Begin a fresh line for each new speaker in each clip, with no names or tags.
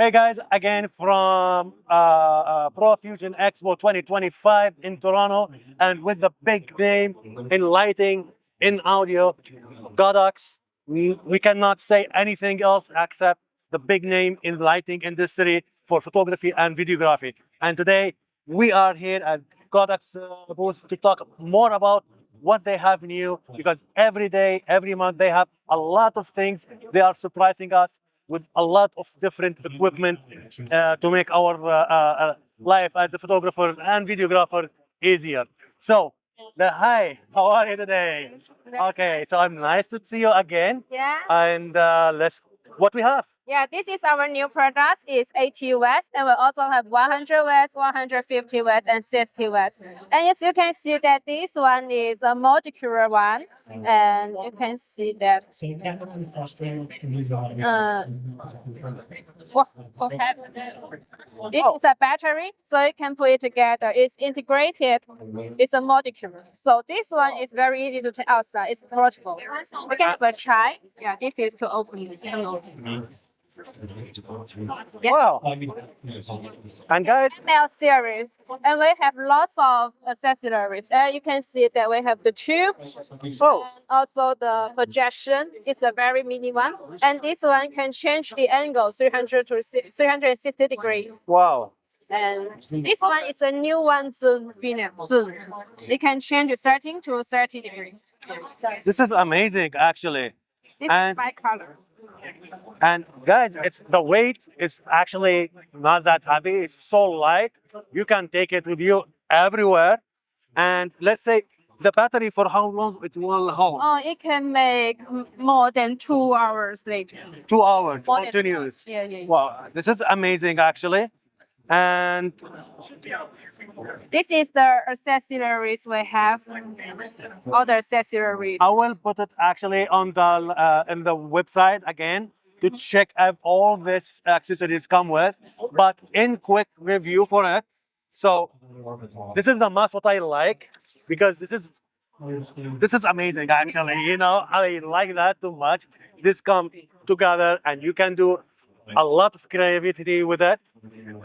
Hey guys, again from Profusion Expo 2025 in Toronto, and with the big name in lighting, in audio, Godox. We cannot say anything else except the big name in lighting industry for photography and videography. And today we are here at Godox booth to talk more about what they have new, because every day, every month, they have a lot of things. They are surprising us with a lot of different equipment to make our life as a photographer and videographer easier. So, hi, how are you today? Okay, so I'm nice to see you again.
Yeah.
And what we have?
Yeah, this is our new product. It's 80 watts, and we also have 100 watts, 150 watts, and 60 watts. And as you can see that this one is a modular one, and you can see that.
So you can't put in frustrating extremely loud.
What happened? This is a battery, so you can put it together. It's integrated. It's a modular. So this one is very easy to take outside. It's portable. We can have a try. Yeah, this is to open it. Yeah.
Wow. And guys,
ML series, and we have lots of accessories. You can see that we have the tube,
oh,
and also the projection is a very mini one, and this one can change the angle 360 degrees.
wow.
And this one is a new one, zoom. You can change the setting to 30 degrees.
This is amazing, actually.
This
And-
is by color.
And guys, it's the weight is actually not that heavy. It's so light. You can take it with you everywhere. And let's say the battery, for how long it will hold?
Oh, it can make more than 2 hours later.
2 hours
More than 2
continuous.
Yeah.
Wow, this is amazing actually. And
This is the accessories we have. Other accessories.
I will put it actually on the in the website again to check if all these accessories come with. But in quick review for it, so this is the most what I like, because this is amazing actually. You know, I like that too much. This come together and you can do a lot of creativity with it.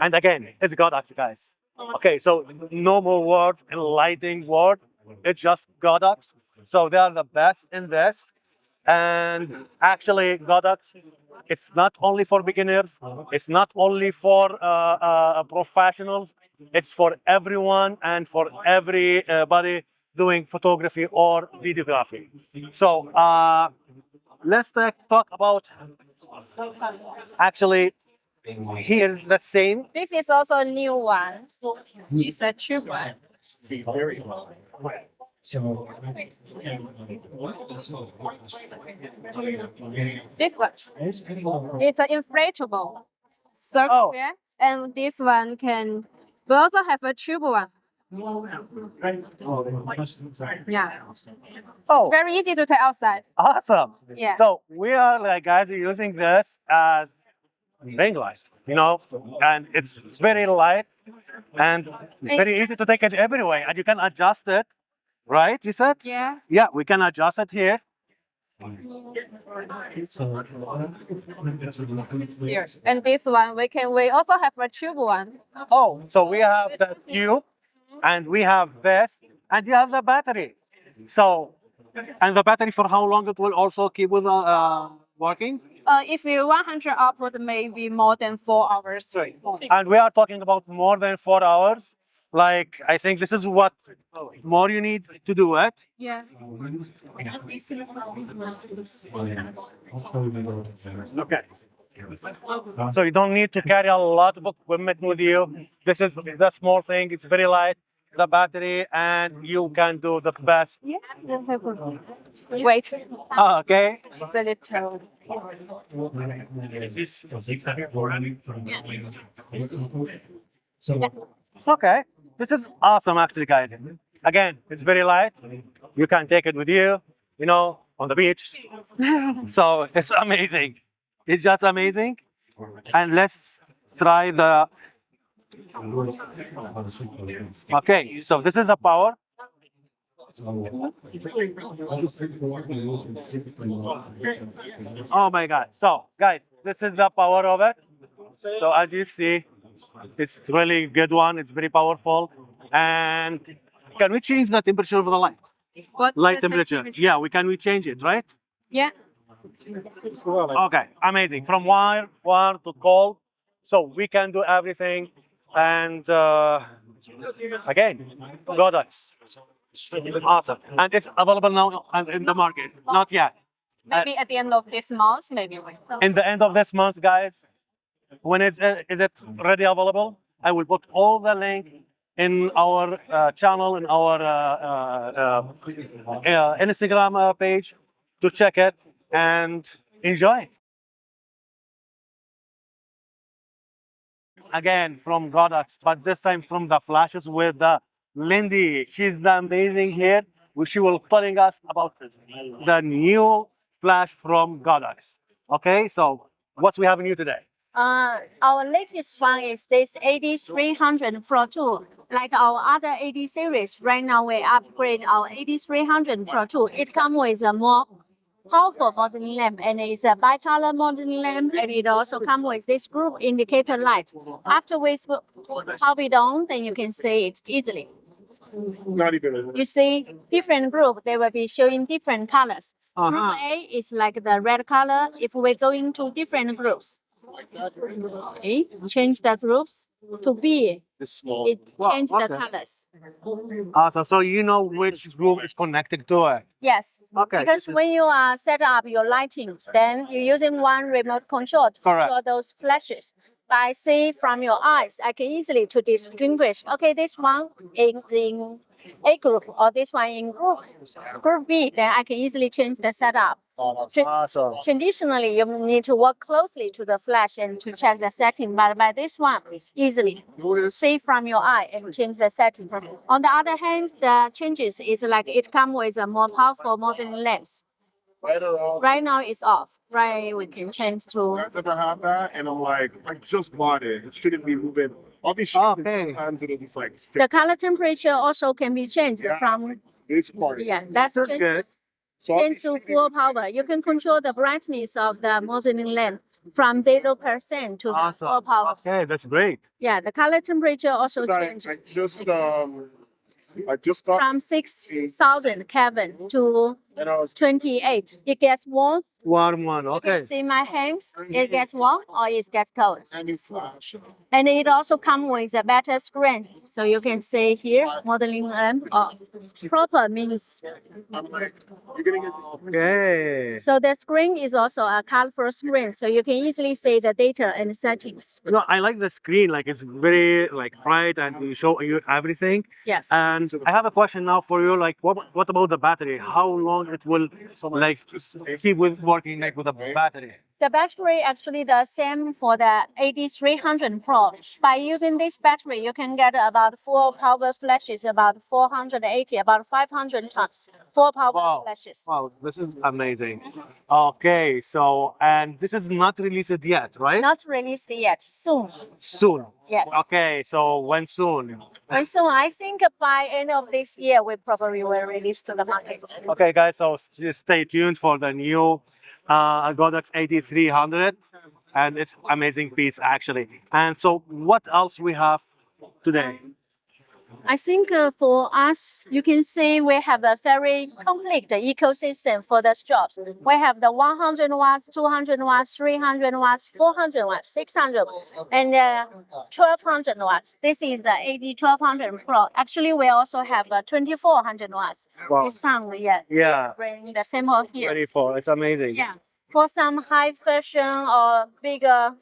And again, it's Godox, guys. Okay, so no more words in lighting word. It's just Godox. So they are the best in this. And actually, Godox, it's not only for beginners. It's not only for professionals. It's for everyone and for everybody doing photography or videography. So let's talk about actually here the same.
This is also a new one. It's a tube one.
So,
This one. It's an inflatable circle,
Oh.
yeah? And this one can. We also have a tube one. Yeah.
Oh,
Very easy to take outside.
awesome.
Yeah.
So we are like guys using this as ring light, you know, and it's very light and very easy to take it everywhere, and you can adjust it, right? You said?
Yeah.
Yeah, we can adjust it here.
Here. And this one we also have a tube one.
Oh, so we have the tube, and we have this, and you have the battery. So, and the battery, for how long it will also keep with working?
If you 100 output, maybe more than 4 hours.
And we are talking about more than 4 hours. Like, I think this is what more you need to do it.
Yeah.
Okay. So you don't need to carry a lot of equipment with you. This is the small thing. It's very light, the battery, and you can do the best.
Yeah. Wait.
Okay.
It's a little.
Okay. This is awesome, actually, guys. Again, it's very light. You can take it with you, you know, on the beach. So it's amazing. It's just amazing. And let's try the. Okay, so this is the power. Oh my God. So, guys, this is the power of it. So as you see, it's really good one. It's very powerful. And can we change the temperature of the light?
What
Light
the
temperature. Yeah, we change it, right?
Yeah.
Okay, amazing. From warm to cold, so we can do everything. And again, Godox. Awesome. And it's available now in the market. Not yet.
Maybe at the end of this month, maybe.
In the end of this month, guys, when is it ready available? I will put all the link in our channel, in our Instagram page to check it and enjoy. Again from Godox, but this time from the flashes with Lindy. She's the amazing here. She will telling us about the new flash from Godox. Okay, so what we have new today?
Our latest one is this 8300 Pro 2. Like our other 80 series, right now we upgrade our 8300 Pro 2. It comes with a more powerful modeling lamp, and it's a bicolor modeling lamp, and it also comes with this group indicator light. After we pop it on, then you can see it easily.
Not even.
You see different group, they will be showing different colors. Group A is like the red color. If we go into different groups, okay, change the groups to B.
It's small.
It change the
okay.
colors.
Awesome. So you know which group is connected to it.
Yes.
Okay.
Because when you are set up your lighting, then you're using one remote control to
Correct.
control those flashes. But I see from your eyes, I can easily to distinguish. Okay, this one in A group or this one in group B. Then I can easily change the setup.
Awesome.
Traditionally, you need to work closely to the flash and to check the setting, but by this one, easily see from your eye and change the setting. On the other hand, the changes is like it comes with a more powerful modeling lens. Right now it's off. Right, we can change to.
I've never had that, and I'm like, I just bought it. It shouldn't be moving. All these shit,
Okay.
sometimes it is like
The color temperature also can be changed from.
this part.
Yeah, that's
This is good.
So all
change to full power. You can control the brightness of the modeling lamp from 0% to the full
Awesome.
power.
Okay, that's great.
Yeah, the color temperature also
I
changes
just got
from 6,000 Kelvin to
and I was
28. It gets warm.
Warm one.
You
Okay.
can see my hands. It gets warm or it gets cold.
any flash.
And it also comes with a better screen. So you can see here, modeling lamp off. Proper means.
I'm like, you're gonna get
Okay.
So the screen is also a colorful screen. So you can easily see the data and settings.
No, I like the screen. Like it's very like bright and you show you everything.
Yes.
And I have a question now for you. Like, what about the battery? How long it will like keep with working like with a battery?
The battery actually the same for the 8300 Pro. By using this battery, you can get about 4 power flashes, about 480, about 500 tons. 4 power
Wow.
flashes.
Wow, this is amazing. Okay, so and this is not released yet, right?
Not released yet. Soon.
Soon.
Yes.
Okay, so when soon?
And soon, I think by end of this year, we probably will release to the market.
Okay, guys, so just stay tuned for the new Godox 8300, and it's amazing piece actually. And so, what else we have today?
I think for us, you can see we have a very complete ecosystem for the jobs. We have the 100 watts, 200 watts, 300 watts, 400 watts, 600 watts, and 1200 watts. This is the 1200 Pro. Actually, we also have 2400 watts.
Wow.
This time, yeah.
Yeah,
Bring the sample here.
24. It's amazing.
Yeah. For some high fashion or bigger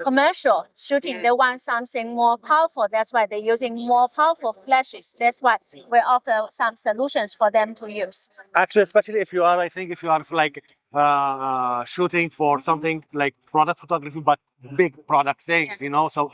commercial shooting, they want something more powerful. That's why they're using more powerful flashes. That's why we offer some solutions for them to use.
Actually, especially if you are, I think, if you are like shooting for something like product photography, but big product things, you know. So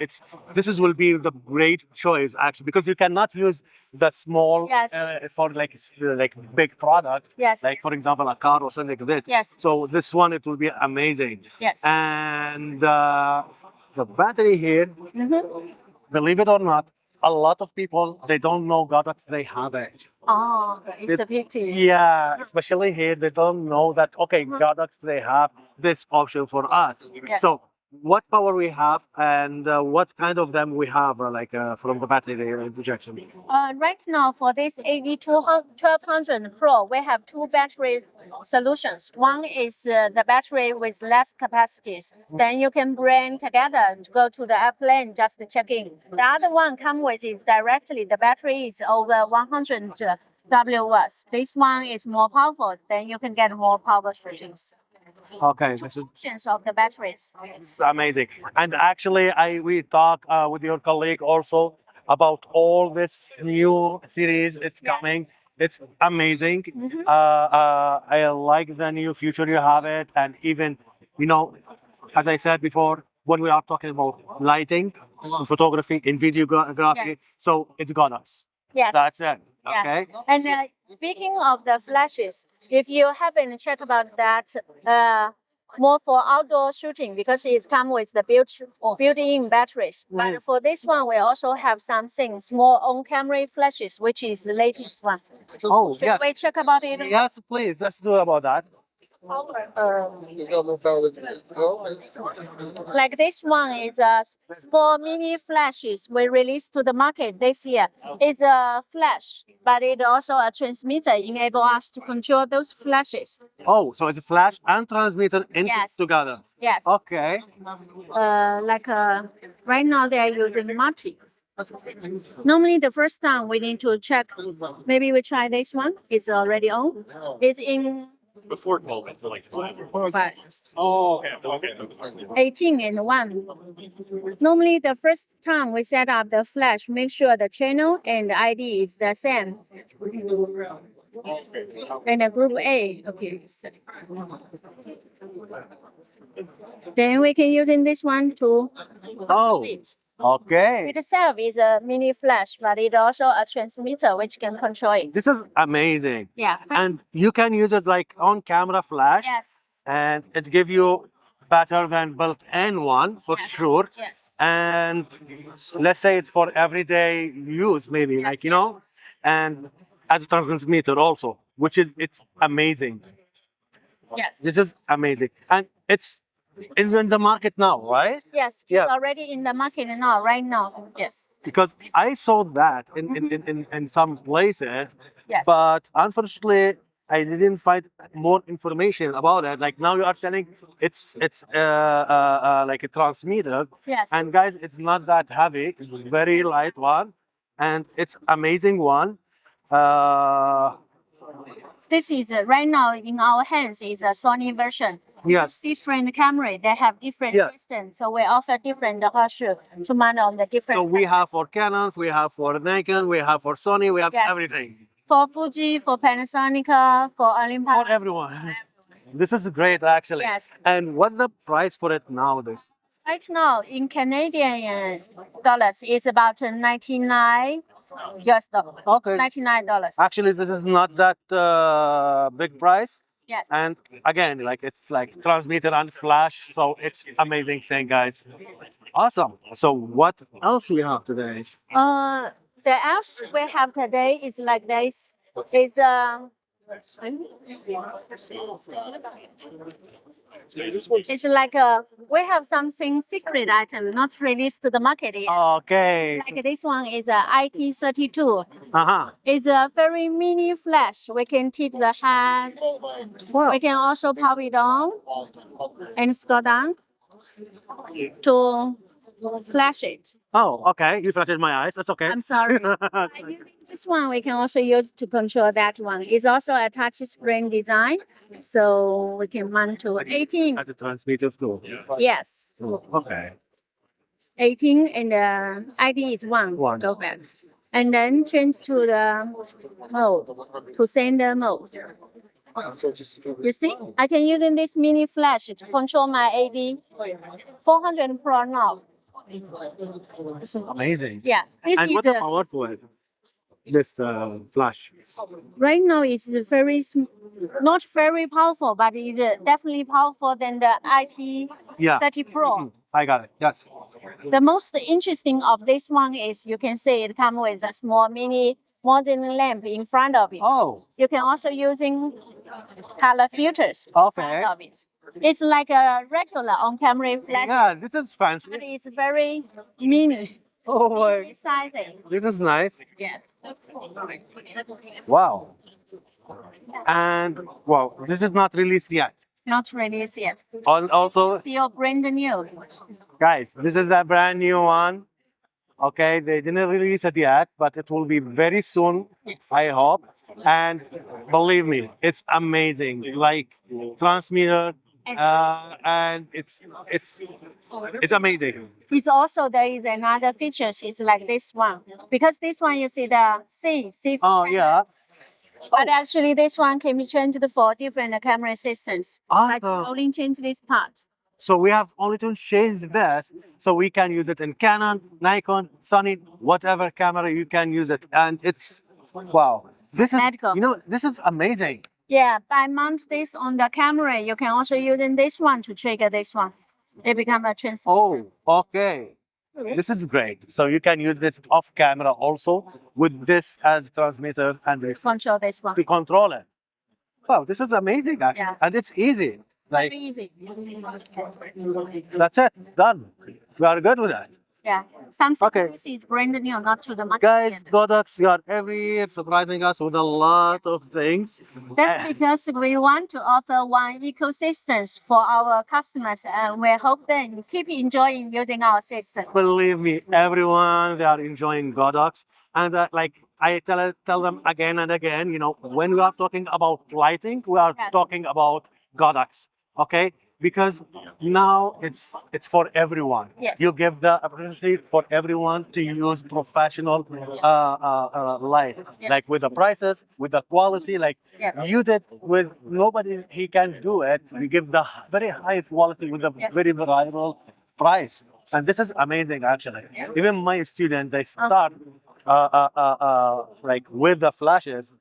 will be the great choice actually, because you cannot use the small
Yes.
for like big products.
Yes.
Like for example, a car or something like this.
Yes.
So this one it will be amazing.
Yes.
And the battery here,
Mm-hmm.
believe it or not, a lot of people they don't know Godox, they have it.
Oh, it's a pity.
Yeah, especially here, they don't know that, okay, Godox, they have this option for us.
Yeah.
So what power we have and what kind of them we have, from the battery injection.
Right now, for this AD1200 Pro, we have two battery solutions. One is the battery with less capacities. Then you can bring together to go to the airplane, just check in. The other one come with it directly. The battery is over 100 W-watts. This one is more powerful. Then you can get more power shootings.
Okay, this is
Options of the batteries.
it's amazing. And actually, we talk with your colleague also about all this new series. It's coming. It's amazing. I like the new future you have it, and even as I said before, when we are talking about lighting, in photography, in videography, so it's Godox.
Yes.
That's it.
Yeah.
Okay.
And speaking of the flashes, if you haven't checked about that, more for outdoor shooting because it comes with the built-in batteries. But for this one, we also have something small on-camera flashes, which is the latest one.
Oh,
Should
yes.
we check about it?
Yes, please. Let's do about that.
Like this one is a small mini flashes we released to the market this year. It's a flash, but it also a transmitter enable us to control those flashes.
Oh, so it's a flash and transmitter
Yes.
together.
Yes.
Okay.
Right now they are using multi. Normally the first time we need to check. Maybe we try this one. It's already on. It's in
Before 12, it's like 5.
but
Oh, okay.
18 and 1. Normally the first time we set up the flash, make sure the channel and the ID is the same. And the group A, okay. Then we can use in this one to
Oh,
it.
okay.
It itself is a mini flash, but it also a transmitter which can control it.
This is amazing.
Yeah.
And you can use it like on camera flash,
Yes.
and it give you better than built-in one for
Yes.
sure.
Yes.
And let's say it's for everyday use, maybe and as a transmitter also, which is it's amazing.
Yes.
This is amazing, and it's in the market now, right?
Yes.
Yeah.
It's already in the market now, right now. Yes.
Because I saw that in some places,
Yes.
but unfortunately I didn't find more information about it. Like now you are telling it's like a transmitter,
Yes.
and guys, it's not that heavy. It's a very light one, and it's amazing one.
This is right now in our hands is a Sony version.
Yes.
Different camera, they have different
Yes.
systems, so we offer different hustle to man on the different.
So we have for Canon, we have for Nikon, we have for Sony, we have
Yes.
everything
for Fuji, for Panasonic, for Olympus.
for everyone. This is great actually.
Yes.
And what's the price for it nowadays?
Right now in Canadian dollars, it's about 99 US dollars.
Okay.
$99.
Actually, this is not that big price.
Yes.
And again, like it's like transmitter and flash, so it's amazing thing, guys. Awesome. So what else we have today?
The else we have today is like this. It's like we have something secret item not released to the market yet.
Okay.
Like this one is a IT32.
Uh-huh.
It's a very mini flash. We can tip the hand.
Wow.
We can also pop it on and scroll down to flash it.
Oh, okay. You flattered my eyes. That's okay.
I'm sorry. This one we can also use to control that one. It's also a touch screen design, so we can run to 18.
At the transmitter too.
Yes,
Okay.
18 and ID is 1.
One.
Go back. And then change to the mode, to sender mode. You see, I can use in this mini flash to control my AD 400 Pro now.
This is amazing.
Yeah, this
And
is
what's the power for it? This flash.
right now it's not very powerful, but it's definitely powerful than the
Yeah.
IT30 Pro.
I got it. Yes.
The most interesting of this one is you can see it comes with a small mini modern lamp in front of it.
Oh,
You can also using color filters in
okay.
front of it. It's like a regular on-camera flash,
Yeah, this is fancy.
but it's very mini,
Oh
mini
my,
sizing.
this is nice.
Yes.
Wow. And wow, this is not released yet.
Not released yet.
And also,
Still brand new.
guys, this is a brand new one. Okay, they didn't release it yet, but it will be very soon, I hope. And believe me, it's amazing. Like transmitter, and it's amazing.
It's also there is another features. It's like this one because this one you see the C.
Oh yeah,
But actually, this one can be changed for different camera systems. But you
awesome.
only change this part.
So we have only to change this, so we can use it in Canon, Nikon, Sony, whatever camera you can use it, and it's wow. This is
Medical.
this is amazing.
Yeah, by mount this on the camera, you can also use in this one to trigger this one. It become a transmitter.
Oh, okay. This is great. So you can use this off camera also with this as transmitter and this
Control this one.
to control it. Wow, this is amazing actually.
Yeah.
And it's easy. Like
Very easy.
that's it. Done. We are good with that.
Yeah. Something
Okay.
this is brand new, not to the market
Guys,
yet.
Godox, you are every year surprising us with a lot of things.
That's because we want to offer one ecosystem for our customers, and we hope that you keep enjoying using our system.
Believe me, everyone, they are enjoying Godox. And like I tell them again and again, when we are talking about lighting, we are
Yes.
talking about Godox, okay? Because now it's for everyone.
Yes.
You give the opportunity for everyone to use professional light,
Yes.
like with the prices, with the quality, like
Yes.
you did with nobody. He can do it. We give the very high quality with a
Yes.
very variable price, and this is amazing actually. Even my students, they start like with the flashes.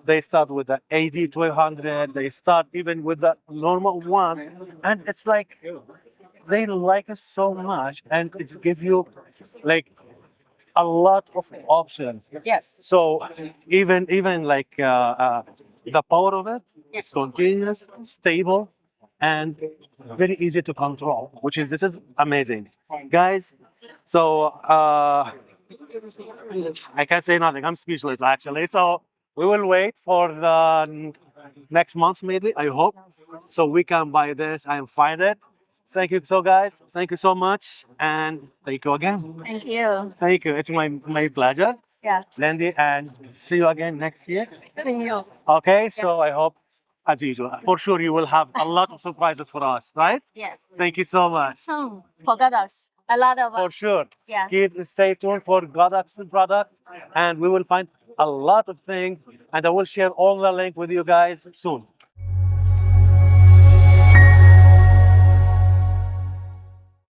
They start with the AD200. They start even with the normal one, and it's like they like it so much, and it gives you like a lot of options.
Yes.
So even like the power of it, it's continuous, stable, and very easy to control. This is amazing, guys. So I can't say nothing. I'm speechless actually. So we will wait for the next month maybe. I hope so we can buy this and find it. Thank you, so guys. Thank you so much, and thank you again.
Thank you.
Thank you. It's my pleasure,
Yeah.
Landy, and see you again next year.
Thank you.
Okay. So I hope, as usual, for sure you will have a lot of surprises for us, right?
Yes.
Thank you so much.
Forgot us. A lot of
For sure.
Yeah.
Stay tuned for Godox products, and we will find a lot of things, and I will share all the link with you guys soon.